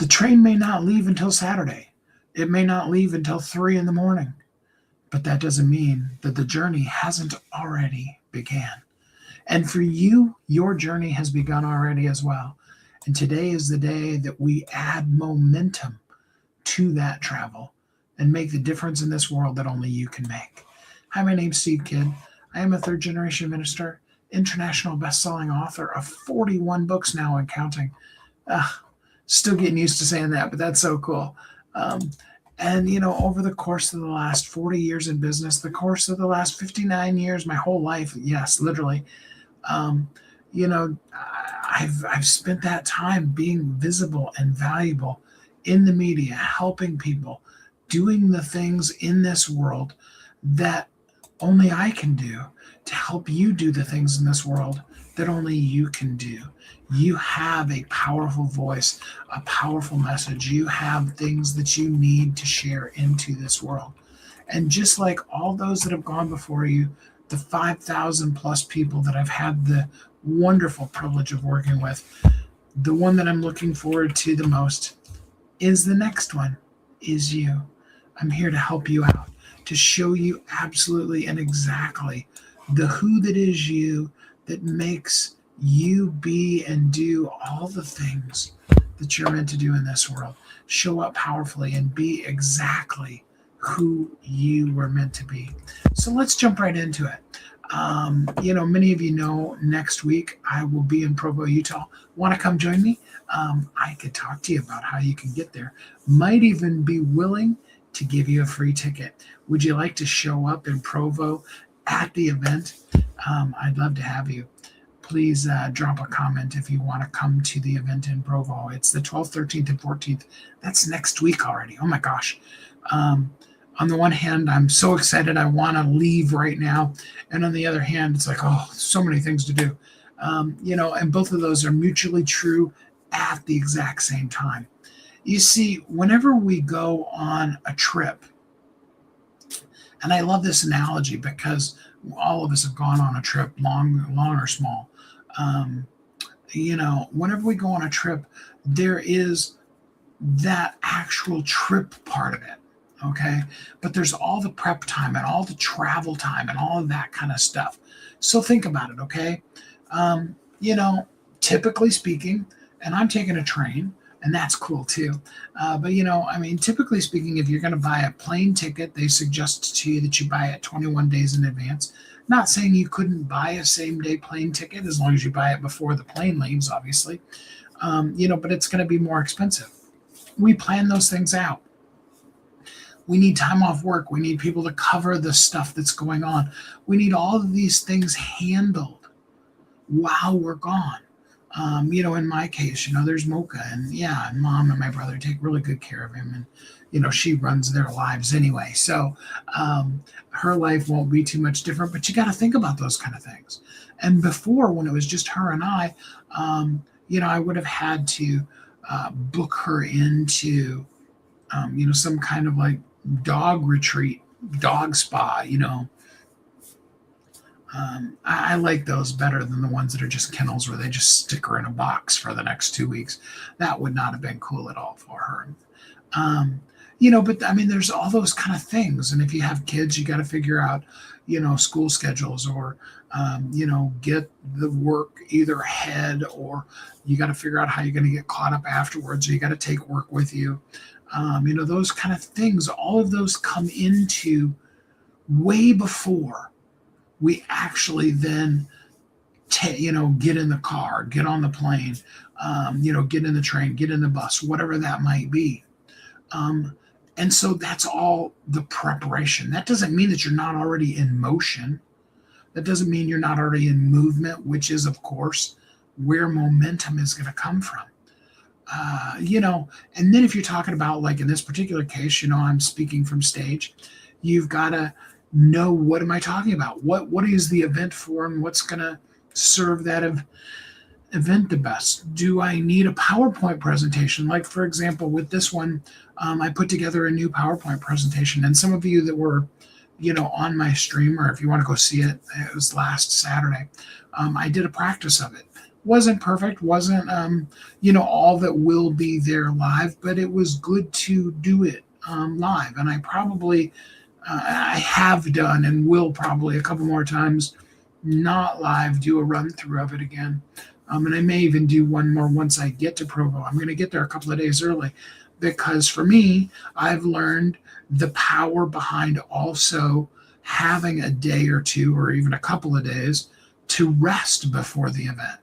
The train may not leave until Saturday. It may not leave until 3 in the morning. But that doesn't mean that the journey hasn't already began. And for you, your journey has begun already as well. And today is the day that we add momentum to that travel and make the difference in this world that only you can make. Hi, my name's Steve Kidd. I am a third generation minister, international best-selling author of 41 books now and counting. Still getting used to saying that, but that's so cool. And over the course of the last 40 years in business, the course of the last 59 years, my whole life, yes, literally, I've spent that time being visible and valuable in the media, helping people, doing the things in this world that only I can do to help you do the things in this world that only you can do. You have a powerful voice, a powerful message. You have things that you need to share into this world. And just like all those that have gone before you, the 5,000 plus people that I've had the wonderful privilege of working with, the one that I'm looking forward to the most is the next one, is you. I'm here to help you out, to show you absolutely and exactly the who that is you that makes you be and do all the things that you're meant to do in this world. Show up powerfully and be exactly who you were meant to be. So let's jump right into it. Many of you know next week I will be in Provo, Utah. Want to come join me? I could talk to you about how you can get there. Might even be willing to give you a free ticket. Would you like to show up in Provo at the event? I'd love to have you. Please drop a comment if you want to come to the event in Provo. It's the 12th, 13th, and 14th. That's next week already. Oh my gosh. On the one hand, I'm so excited I want to leave right now. And on the other hand, it's like, oh, so many things to do. And both of those are mutually true at the exact same time. You see, whenever we go on a trip, and I love this analogy because all of us have gone on a trip, long or small. Whenever we go on a trip, there is that actual trip part of it. Okay. But there's all the prep time and all the travel time and all of that kind of stuff. So think about it. Okay. Typically speaking, and I'm taking a train, and that's cool too. Typically speaking, if you're going to buy a plane ticket, they suggest to you that you buy it 21 days in advance. Not saying you couldn't buy a same day plane ticket as long as you buy it before the plane leaves, obviously. But it's going to be more expensive. We plan those things out. We need time off work. We need people to cover the stuff that's going on. We need all of these things handled while we're gone. In my case, there's Mocha and mom and my brother take really good care of him. And, she runs their lives anyway. So her life won't be too much different, but you got to think about those kind of things. And before, when it was just her and I would have had to book her into, some kind of like dog retreat, dog spa, I like those better than the ones that are just kennels where they just stick her in a box for the next 2 weeks. That would not have been cool at all for her. There's all those kind of things. And if you have kids, you got to figure out, school schedules or, get the work either ahead or you got to figure out how you're going to get caught up afterwards. Or you got to take work with you. Those kind of things, all of those come into way before we actually then, get in the car, get on the plane, get in the train, get in the bus, whatever that might be. And so that's all the preparation. That doesn't mean that you're not already in motion. That doesn't mean you're not already in movement, which is, of course, where momentum is going to come from. And then if you're talking about, like in this particular case, I'm speaking from stage, you've got to know, what am I talking about? What is the event for and what's going to serve that event the best? Do I need a PowerPoint presentation? Like, for example, with this one, I put together a new PowerPoint presentation. And some of you that were, on my stream, or if you want to go see it, it was last Saturday. I did a practice of it. Wasn't perfect, wasn't all that will be there live, but it was good to do it live. And I have done and will probably a couple more times not live do a run through of it again. And I may even do one more once I get to Provo. I'm going to get there a couple of days early because for me, I've learned the power behind also having a day or two or even a couple of days to rest before the event.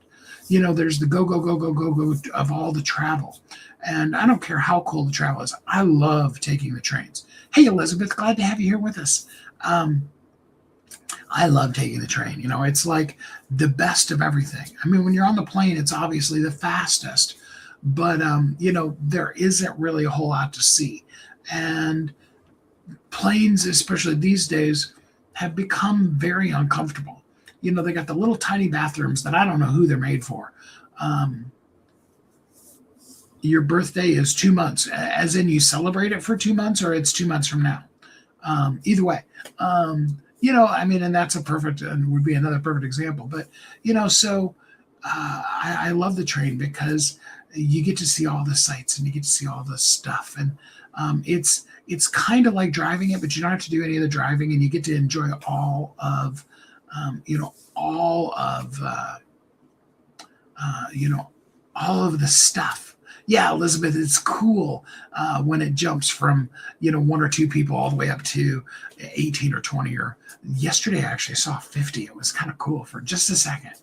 There's the go, go, go, go, go, go of all the travel. And I don't care how cool the travel is. I love taking the trains. Hey, Elizabeth, glad to have you here with us. I love taking the train. It's like the best of everything. I mean, when you're on the plane, it's obviously the fastest, but there isn't really a whole lot to see. And planes, especially these days, have become very uncomfortable. They got the little tiny bathrooms that I don't know who they're made for. Your birthday is 2 months, as in you celebrate it for 2 months, or it's 2 months from now. Either way, and that's and would be another perfect example. But so I love the train because you get to see all the sights and you get to see all the stuff, and it's kind of like driving it, but you don't have to do any of the driving, and you get to enjoy all of all of all of the stuff. Yeah, Elizabeth, it's cool when it jumps from one or two people all the way up to 18 or 20. Or yesterday, I actually saw 50. It was kind of cool for just a second.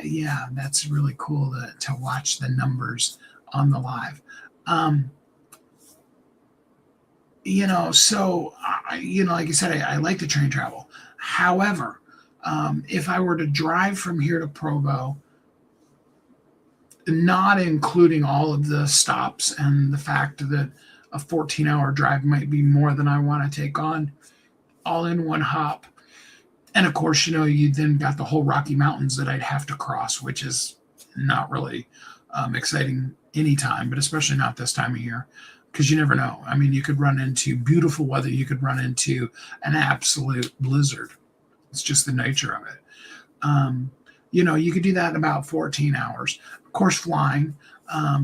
Yeah, that's really cool to watch the numbers on the live. So like I said, I like the train travel. However, if I were to drive from here to Provo, not including all of the stops and the fact that a 14-hour drive might be more than I want to take on all in one hop. And of course, you then got the whole Rocky Mountains that I'd have to cross, which is not really exciting anytime, but especially not this time of year, because you never know. I mean, you could run into beautiful weather. You could run into an absolute blizzard. It's just the nature of it. You could do that in about 14 hours. Of course, flying.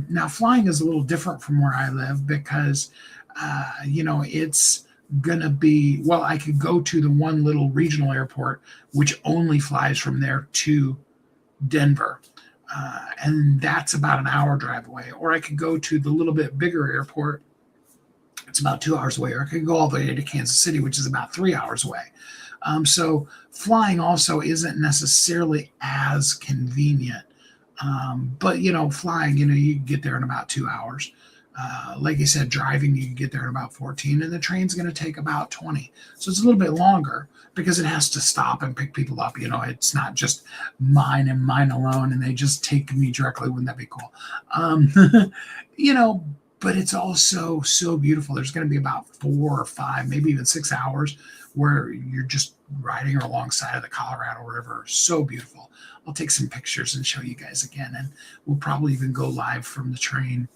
Now, flying is a little different from where I live because, it's going to be, well, I could go to the one little regional airport, which only flies from there to Denver. And that's about an hour drive away. Or I could go to the little bit bigger airport. It's about 2 hours away. Or I could go all the way to Kansas City, which is about 3 hours away. So flying also isn't necessarily as convenient. But, flying, you can get there in about 2 hours. Like I said, driving, you can get there in about 14, and the train's going to take about 20. So it's a little bit longer because it has to stop and pick people up. It's not just mine and mine alone, and they just take me directly. Wouldn't that be cool? But it's also so beautiful. There's going to be about 4 or 5, maybe even 6 hours where you're just riding alongside of the Colorado River. So beautiful. I'll take some pictures and show you guys again, and we'll probably even go live from the train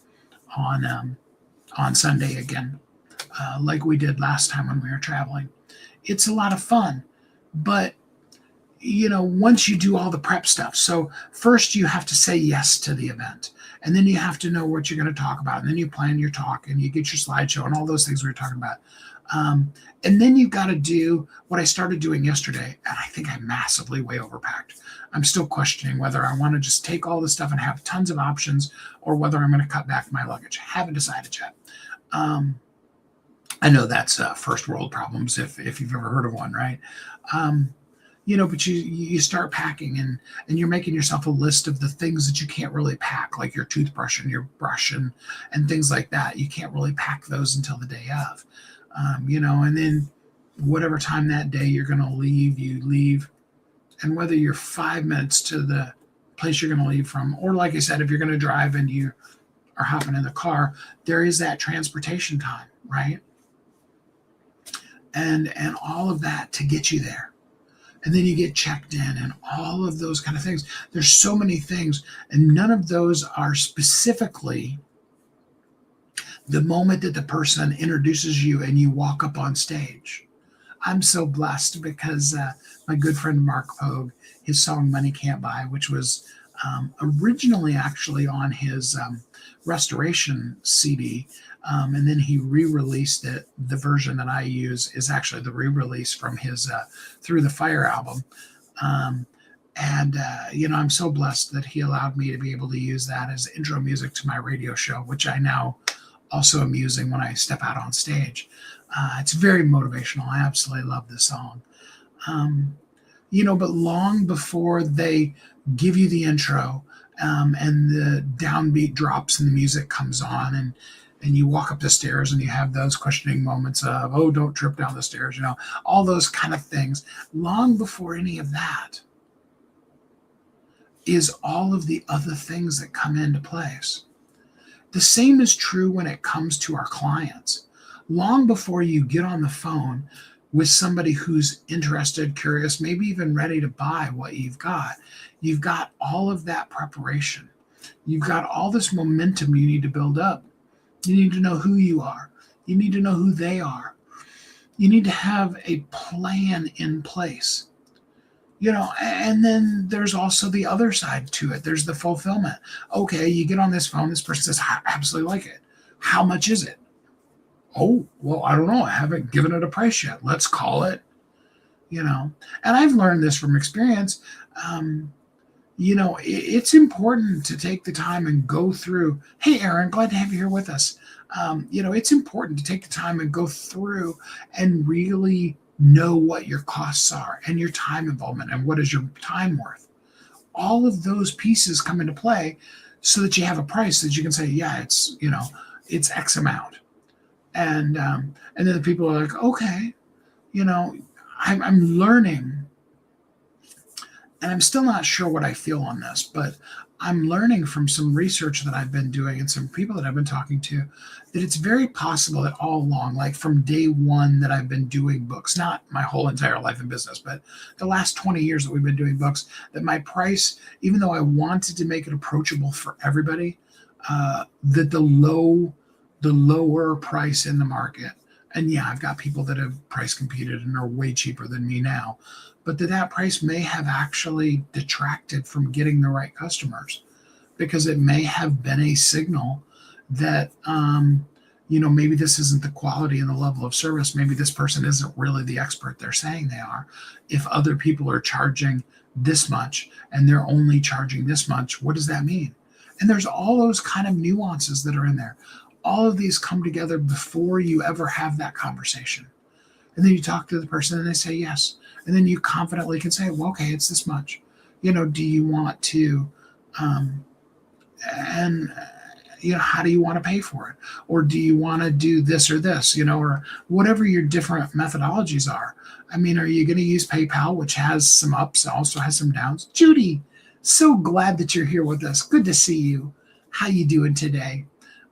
on Sunday again, like we did last time when we were traveling. It's a lot of fun, but once you do all the prep stuff, so first you have to say yes to the event, and then you have to know what you're going to talk about, and then you plan your talk, and you get your slideshow and all those things we were talking about. And then you've got to do what I started doing yesterday, and I think I massively way overpacked. I'm still questioning whether I want to just take all this stuff and have tons of options, or whether I'm going to cut back my luggage. Haven't decided yet. I know that's first world problems if you've ever heard of one, right? But you start packing, and you're making yourself a list of the things that you can't really pack, like your toothbrush and your brush and things like that. You can't really pack those until the day of. And then whatever time that day you're going to leave, you leave. And whether you're 5 minutes to the place you're going to leave from, or like I said, if you're going to drive and you are hopping in the car, there is that transportation time, right? And all of that to get you there. And then you get checked in and all of those kind of things. There's so many things, and none of those are specifically the moment that the person introduces you and you walk up on stage. I'm so blessed because my good friend Mark Pogue, his song Money Can't Buy, which was originally actually on his restoration CD, and then he re-released it. The version that I use is actually the re-release from his Through the Fire album. Um, and I'm so blessed that he allowed me to be able to use that as intro music to my radio show, which I now also am using when I step out on stage. It's very motivational. I absolutely love this song. Um, but long before they give you the intro, and the downbeat drops and the music comes on, and you walk up the stairs and you have those questioning moments of, oh, don't trip down the stairs, all those kind of things. Long before any of that is all of the other things that come into place. The same is true when it comes to our clients. Long before you get on the phone with somebody who's interested, curious, maybe even ready to buy what you've got all of that preparation. You've got all this momentum you need to build up. You need to know who you are. You need to know who they are. You need to have a plan in place. And then there's also the other side to it. There's the fulfillment. Okay, you get on this phone, this person says, I absolutely like it. How much is it? Oh, well, I don't know. I haven't given it a price yet. Let's call it, And I've learned this from experience. It's important to take the time and go through. Hey, Aaron, glad to have you here with us. It's important to take the time and go through and really know what your costs are and your time involvement and what is your time worth. All of those pieces come into play so that you have a price that you can say, yeah, it's X amount. And then the people are like, okay, I'm learning, and I'm still not sure what I feel on this, but I'm learning from some research that I've been doing and some people that I've been talking to, that it's very possible that all along, like from day one that I've been doing books, not my whole entire life in business, but the last 20 years that we've been doing books, that my price, even though I wanted to make it approachable for everybody, that the lower price in the market, and yeah, I've got people that have price competed and are way cheaper than me now, but that price may have actually detracted from getting the right customers, because it may have been a signal that, maybe this isn't the quality and the level of service. Maybe this person isn't really the expert they're saying they are. If other people are charging this much and they're only charging this much, what does that mean? And there's all those kind of nuances that are in there. All of these come together before you ever have that conversation. And then you talk to the person and they say yes. And then you confidently can say, well, okay, it's this much. Do you want to, how do you want to pay for it? Or do you want to do this or this, or whatever your different methodologies are. I mean, are you going to use PayPal, which has some ups, also has some downs? Judy, so glad that you're here with us. Good to see you. How you doing today?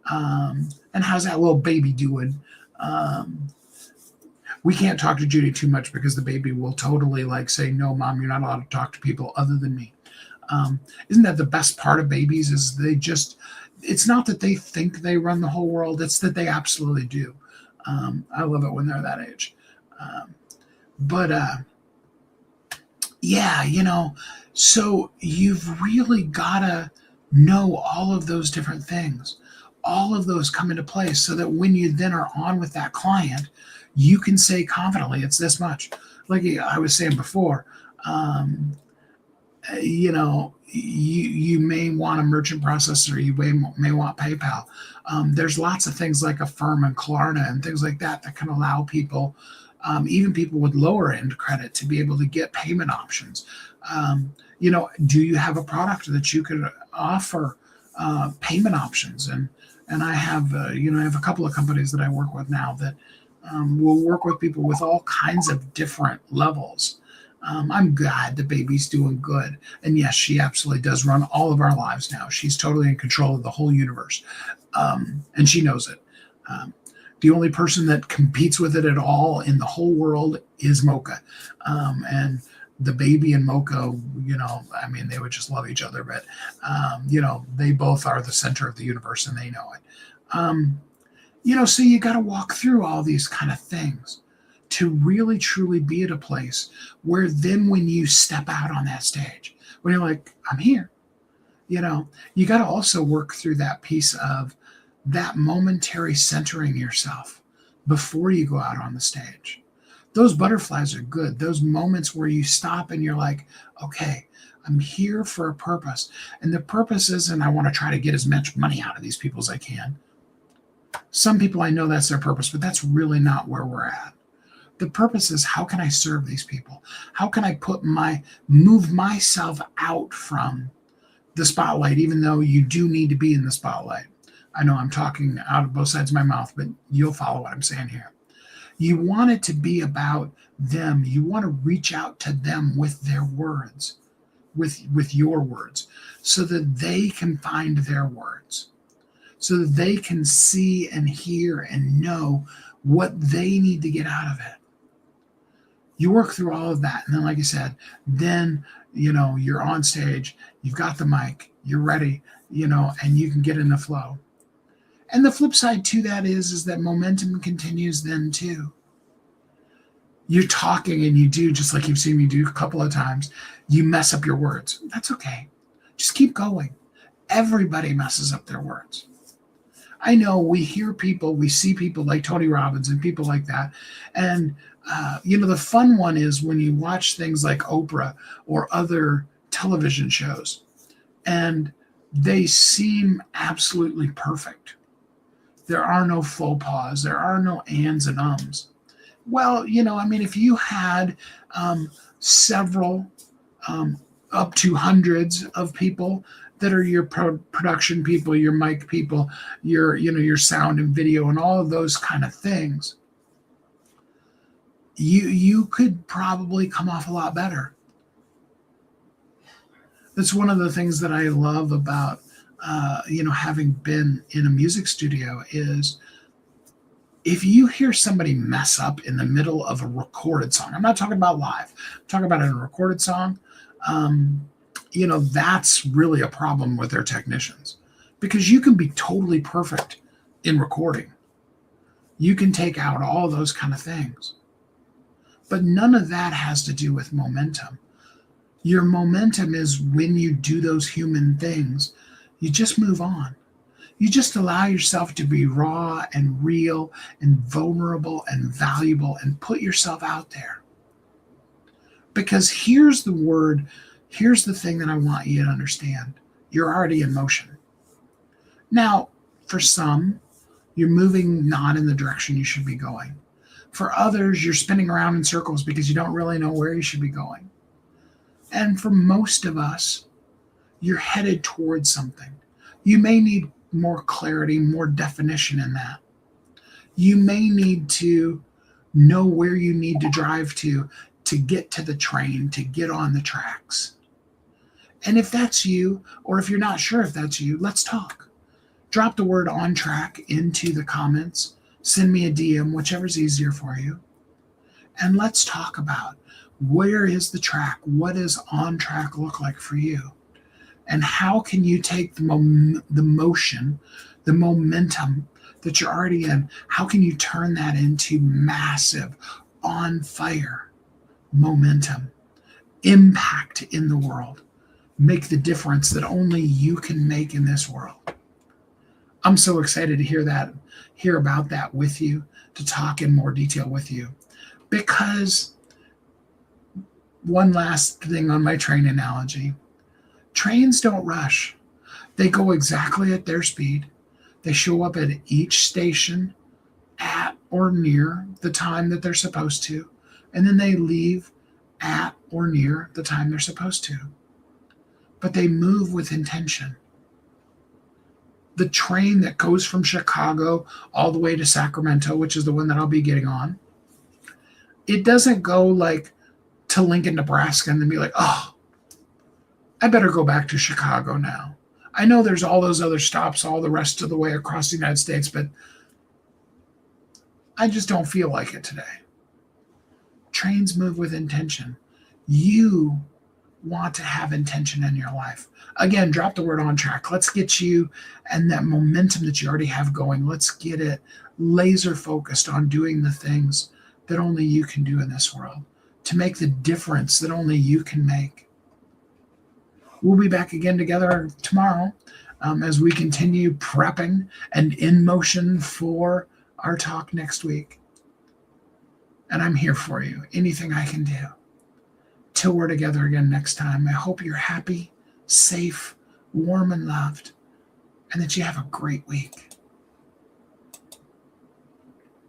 And how's that little baby doing? We can't talk to Judy too much because the baby will totally say, no, Mom, you're not allowed to talk to people other than me. Isn't that the best part of babies, is it's not that they think they run the whole world. It's that they absolutely do. I love it when they're that age. So you've really got to know all of those different things. All of those come into place so that when you then are on with that client, you can say confidently, it's this much. Like I was saying before, you may want a merchant processor, you may want PayPal. There's lots of things like Affirm and Klarna and things like that can allow people, even people with lower end credit, to be able to get payment options. Do you have a product that you could offer payment options? And I have, I have a couple of companies that I work with now that will work with people with all kinds of different levels. I'm glad the baby's doing good. And yes, she absolutely does run all of our lives now. She's totally in control of the whole universe. And she knows it. The only person that competes with it at all in the whole world is Mocha. And the baby and Mocha, they would just love each other. But, they both are the center of the universe and they know it. So you got to walk through all these kind of things. to really truly be at a place where then when you step out on that stage, when you're like, I'm here, you got to also work through that piece of that momentary centering yourself before you go out on the stage. Those butterflies are good. Those moments where you stop and you're like, okay, I'm here for a purpose. And the purpose isn't I want to try to get as much money out of these people as I can. Some people, I know that's their purpose, but that's really not where we're at. The purpose is, how can I serve these people? How can I move myself out from the spotlight, even though you do need to be in the spotlight? I know I'm talking out of both sides of my mouth, but you'll follow what I'm saying here. You want it to be about them. You want to reach out to them with their words, with your words, so that they can find their words, so that they can see and hear and know what they need to get out of it. You work through all of that. And then, like I said, then, you're on stage, you've got the mic, you're ready, and you can get in the flow. And the flip side to that is that momentum continues then too. You're talking and you do, just like you've seen me do a couple of times, you mess up your words. That's okay. Just keep going. Everybody messes up their words. I know we hear people, we see people like Tony Robbins and people like that. And, the fun one is when you watch things like Oprah or other television shows, and they seem absolutely perfect. There are no faux pas. There are no ands and ums. Well, if you had several, up to hundreds of people that are your production people, your mic people, your sound and video and all of those kind of things, you could probably come off a lot better. That's one of the things that I love about, having been in a music studio is if you hear somebody mess up in the middle of a recorded song, I'm not talking about live, I'm talking about in a recorded song, that's really a problem with their technicians, because you can be totally perfect in recording. You can take out all those kind of things. But none of that has to do with momentum. Your momentum is when you do those human things, you just move on. You just allow yourself to be raw and real and vulnerable and valuable and put yourself out there. Because here's the thing that I want you to understand. You're already in motion. Now, for some, you're moving not in the direction you should be going. For others, you're spinning around in circles because you don't really know where you should be going. And for most of us, you're headed towards something. You may need more clarity, more definition in that. You may need to know where you need to drive to get to the train, to get on the tracks. And if that's you, or if you're not sure if that's you, let's talk. Drop the word on track into the comments. Send me a DM, whichever's easier for you. And let's talk about, where is the track? What does on track look like for you? And how can you take the motion, the momentum that you're already in, how can you turn that into massive, on fire momentum, impact in the world, make the difference that only you can make in this world? I'm so excited to hear about that with you, to talk in more detail with you. Because one last thing on my train analogy, trains don't rush. They go exactly at their speed. They show up at each station at or near the time that they're supposed to, and then they leave at or near the time they're supposed to. But they move with intention. The train that goes from Chicago all the way to Sacramento, which is the one that I'll be getting on, it doesn't go like to Lincoln, Nebraska, and then be like, oh, I better go back to Chicago now. I know there's all those other stops all the rest of the way across the United States, but I just don't feel like it today. Trains move with intention. You want to have intention in your life. Again, drop the word on track. Let's get you and that momentum that you already have going. Let's get it laser focused on doing the things that only you can do in this world, to make the difference that only you can make. We'll be back again together tomorrow as we continue prepping and in motion for our talk next week. And I'm here for you. Anything I can do. Till we're together again next time, I hope you're happy, safe, warm, and loved, and that you have a great week.